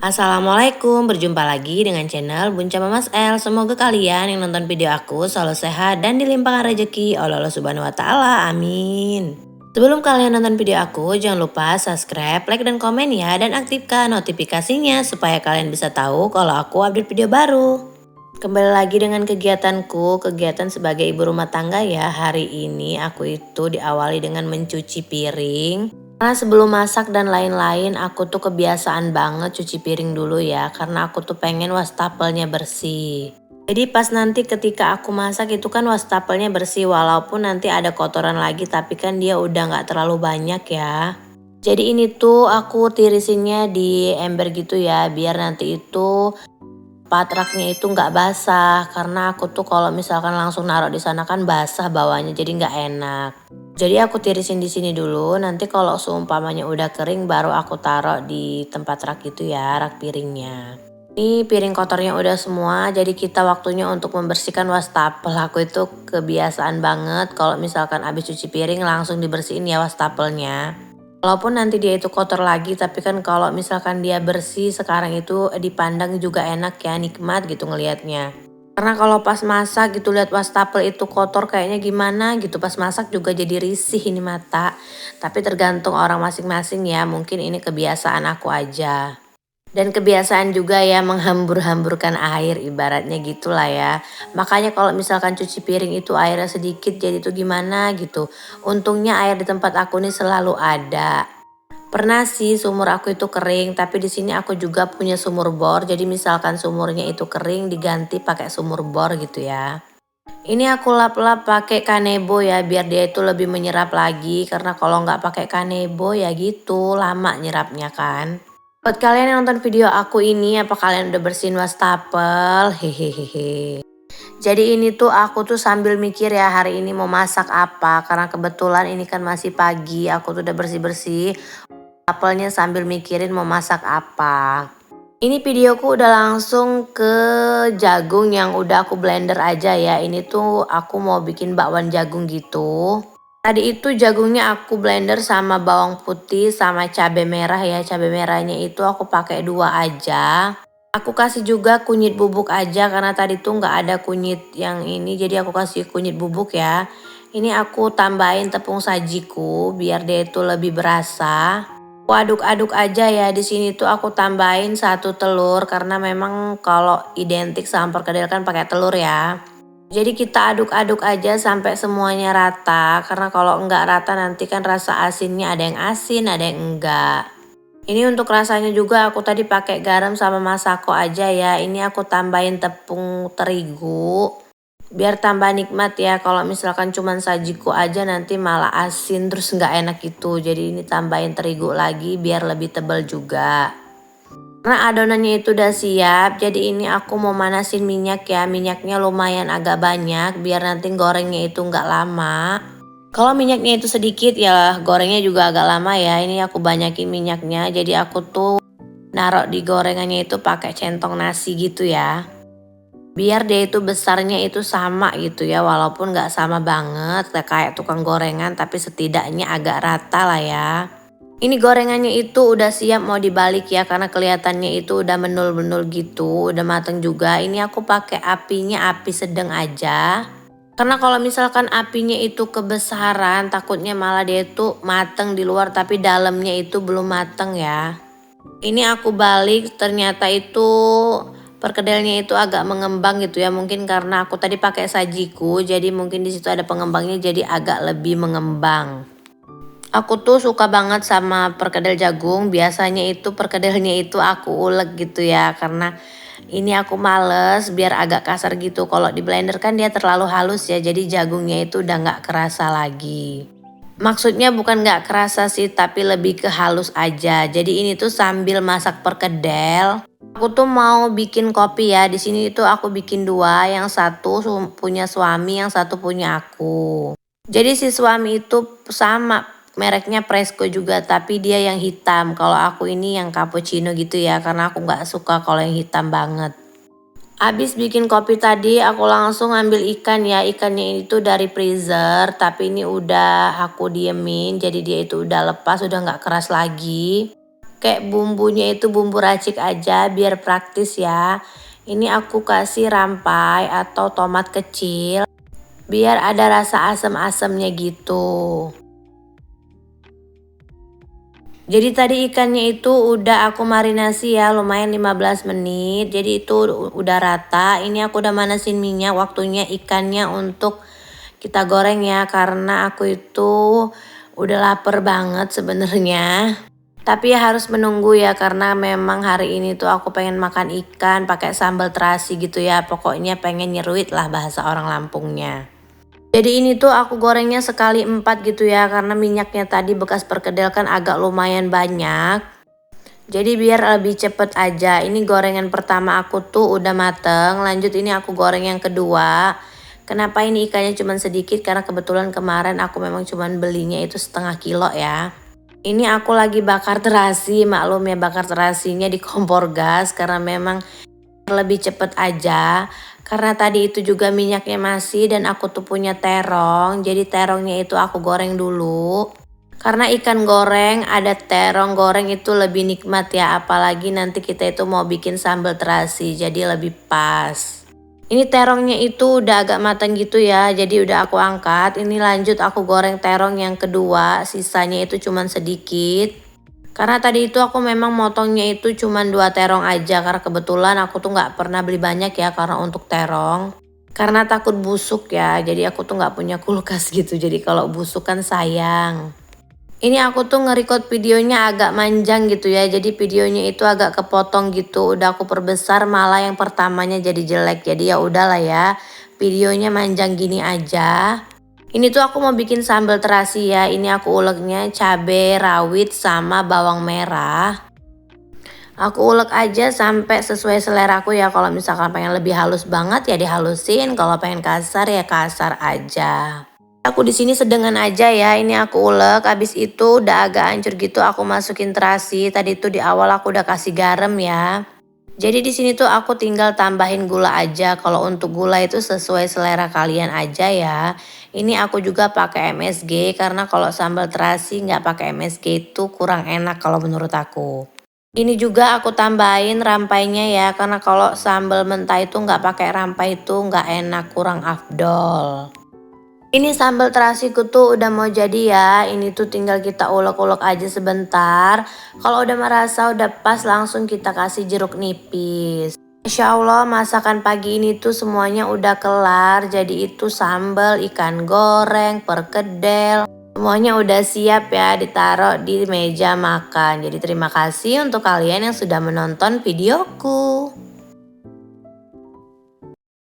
Assalamualaikum, berjumpa lagi dengan channel Bunca Mas El. Semoga kalian yang nonton video aku selalu sehat dan dilimpahkan rezeki oleh Allah Subhanahu wa taala. Amin. Sebelum kalian nonton video aku, jangan lupa subscribe, like dan komen ya, dan aktifkan notifikasinya supaya kalian bisa tahu kalau aku update video baru. Kembali lagi dengan kegiatanku, kegiatan sebagai ibu rumah tangga ya. Hari ini aku itu diawali dengan mencuci piring. Karena sebelum masak dan lain-lain aku tuh kebiasaan banget cuci piring dulu ya. Karena aku tuh pengen wastafelnya bersih. Jadi pas nanti ketika aku masak itu kan wastafelnya bersih. Walaupun nanti ada kotoran lagi tapi kan dia udah gak terlalu banyak ya. Jadi ini tuh aku tirisinnya di ember gitu ya. Biar nanti itu patraknya itu nggak basah, karena aku tuh kalau misalkan langsung naruh di sana kan basah bawahnya, jadi nggak enak. Jadi aku tirisin di sini dulu, nanti kalau seumpamanya udah kering baru aku taruh di tempat rak itu ya, rak piringnya. Ini piring kotornya udah semua, jadi kita waktunya untuk membersihkan wastafel. Aku itu kebiasaan banget kalau misalkan habis cuci piring langsung dibersihin ya wastafelnya. Walaupun nanti dia itu kotor lagi, tapi kan kalau misalkan dia bersih sekarang itu dipandang juga enak ya, nikmat gitu ngelihatnya. Karena kalau pas masak gitu lihat wastafel itu kotor kayaknya gimana gitu, pas masak juga jadi risih ini mata. Tapi tergantung orang masing-masing ya, mungkin ini kebiasaan aku aja. Dan kebiasaan juga ya menghambur-hamburkan air ibaratnya gitulah ya. Makanya kalau misalkan cuci piring itu airnya sedikit jadi tuh gimana gitu. Untungnya air di tempat aku ini selalu ada. Pernah sih sumur aku itu kering, tapi di sini aku juga punya sumur bor. Jadi misalkan sumurnya itu kering diganti pakai sumur bor gitu ya. Ini aku lap-lap pakai kanebo ya biar dia itu lebih menyerap lagi karena kalau nggak pakai kanebo ya gitu lama nyerapnya kan. Buat kalian yang nonton video aku ini, apa kalian udah bersihin wastafel? Hehehe. Jadi ini tuh aku tuh sambil mikir ya hari ini mau masak apa. Karena kebetulan ini kan masih pagi, aku tuh udah bersih-bersih. Apelnya sambil mikirin mau masak apa. Ini videoku udah langsung ke jagung yang udah aku blender aja ya. Ini tuh aku mau bikin bakwan jagung gitu. Tadi itu jagungnya aku blender sama bawang putih sama cabai merah ya. Cabai merahnya itu aku pakai 2 aja. Aku kasih juga kunyit bubuk aja karena tadi tuh nggak ada kunyit yang ini. Jadi aku kasih kunyit bubuk ya. Ini aku tambahin tepung sajiku biar dia itu lebih berasa. Aku aduk-aduk aja ya. Di sini tuh aku tambahin 1 telur karena memang kalau identik sama perkedel kan pakai telur ya. Jadi kita aduk-aduk aja sampai semuanya rata. Karena kalau enggak rata nanti kan rasa asinnya ada yang asin, ada yang enggak. Ini untuk rasanya juga aku tadi pakai garam sama masako aja ya. Ini aku tambahin tepung terigu. Biar tambah nikmat ya. Kalau misalkan cuman sajiku aja nanti malah asin terus enggak enak gitu. Jadi ini tambahin terigu lagi biar lebih tebal juga. Karena adonannya itu udah siap, jadi ini aku mau manasin minyak ya. Minyaknya lumayan agak banyak biar nanti gorengnya itu nggak lama. Kalau minyaknya itu sedikit ya gorengnya juga agak lama ya. Ini aku banyakin minyaknya, jadi aku tuh naruh di gorengannya itu pakai centong nasi gitu ya. Biar dia itu besarnya itu sama gitu ya, walaupun nggak sama banget kayak tukang gorengan, tapi setidaknya agak rata lah ya. Ini gorengannya itu udah siap mau dibalik ya karena kelihatannya itu udah menul-menul gitu, udah mateng juga. Ini aku pakai apinya api sedang aja. Karena kalau misalkan apinya itu kebesaran takutnya malah dia itu mateng di luar tapi dalamnya itu belum mateng ya. Ini aku balik ternyata itu perkedelnya itu agak mengembang gitu ya. Mungkin karena aku tadi pakai sajiku jadi mungkin di situ ada pengembangnya jadi agak lebih mengembang. Aku tuh suka banget sama perkedel jagung. Biasanya itu perkedelnya itu aku ulek gitu ya. Karena ini aku males biar agak kasar gitu. Kalau di blender kan dia terlalu halus ya. Jadi jagungnya itu udah gak kerasa lagi. Maksudnya bukan gak kerasa sih tapi lebih ke halus aja. Jadi ini tuh sambil masak perkedel. Aku tuh mau bikin kopi ya. Di sini itu aku bikin 2. Yang satu punya suami, yang satu punya aku. Jadi si suami itu sama mereknya Presco juga tapi dia yang hitam. Kalau aku ini yang cappuccino gitu ya karena aku nggak suka kalau yang hitam banget. Abis bikin kopi tadi aku langsung ambil ikan ya. Ikannya itu dari freezer tapi ini udah aku diemin jadi dia itu udah lepas udah nggak keras lagi. pakai bumbunya itu bumbu racik aja biar praktis ya. Ini aku kasih rampai atau tomat kecil biar ada rasa asam-asamnya gitu. Jadi tadi ikannya itu udah aku marinasi ya lumayan 15 menit. Jadi itu udah rata. Ini aku udah manasin minyak, waktunya ikannya untuk kita goreng ya karena aku itu udah lapar banget sebenarnya. Tapi ya harus menunggu ya karena memang hari ini tuh aku pengen makan ikan pakai sambal terasi gitu ya. Pokoknya pengen nyeruit lah bahasa orang Lampungnya. Jadi ini tuh aku gorengnya sekali 4 gitu ya karena minyaknya tadi bekas perkedel kan agak lumayan banyak. Jadi biar lebih cepet aja. Ini gorengan pertama aku tuh udah mateng. Lanjut ini aku goreng yang kedua. Kenapa ini ikannya cuma sedikit? Karena kebetulan kemarin aku memang cuma belinya itu setengah kilo ya. Ini aku lagi bakar terasi, maklum ya bakar terasinya di kompor gas karena memang lebih cepet aja. Karena tadi itu juga minyaknya masih dan aku tuh punya terong. Jadi terongnya itu aku goreng dulu. Karena ikan goreng ada terong goreng itu lebih nikmat ya. Apalagi nanti kita itu mau bikin sambal terasi. Jadi lebih pas. Ini terongnya itu udah agak matang gitu ya. Jadi udah aku angkat. Ini lanjut aku goreng terong yang kedua. Sisanya itu cuman sedikit. Karena tadi itu aku memang motongnya itu cuman 2 terong aja karena kebetulan aku tuh nggak pernah beli banyak ya karena untuk terong. Karena takut busuk ya, jadi aku tuh nggak punya kulkas gitu. Jadi kalau busuk kan sayang. Ini aku tuh nge-record videonya agak manjang gitu ya. Jadi videonya itu agak kepotong gitu. Udah aku perbesar malah yang pertamanya jadi jelek. Jadi ya udahlah ya. Videonya manjang gini aja. Ini tuh aku mau bikin sambal terasi ya. Ini aku uleknya cabai rawit sama bawang merah. Aku ulek aja sampai sesuai selera aku ya. Kalau misalkan pengen lebih halus banget ya dihalusin. Kalau pengen kasar ya kasar aja. Aku di sini sedengan aja ya. Ini aku ulek. Habis itu udah agak hancur gitu aku masukin terasi. Tadi tuh di awal aku udah kasih garam ya. Jadi di sini tuh aku tinggal tambahin gula aja. Kalau untuk gula itu sesuai selera kalian aja ya. Ini aku juga pakai MSG karena kalau sambal terasi nggak pakai MSG itu kurang enak kalau menurut aku. Ini juga aku tambahin rampainya ya karena kalau sambal mentah itu nggak pakai rampai itu nggak enak, kurang afdol. Ini sambal terasiku tuh udah mau jadi ya. Ini tuh tinggal kita ulek-ulek aja sebentar. Kalau udah merasa udah pas langsung kita kasih jeruk nipis. Insya Allah masakan pagi ini tuh semuanya udah kelar. Jadi itu sambal, ikan goreng, perkedel. Semuanya udah siap ya ditaruh di meja makan. Jadi terima kasih untuk kalian yang sudah menonton videoku.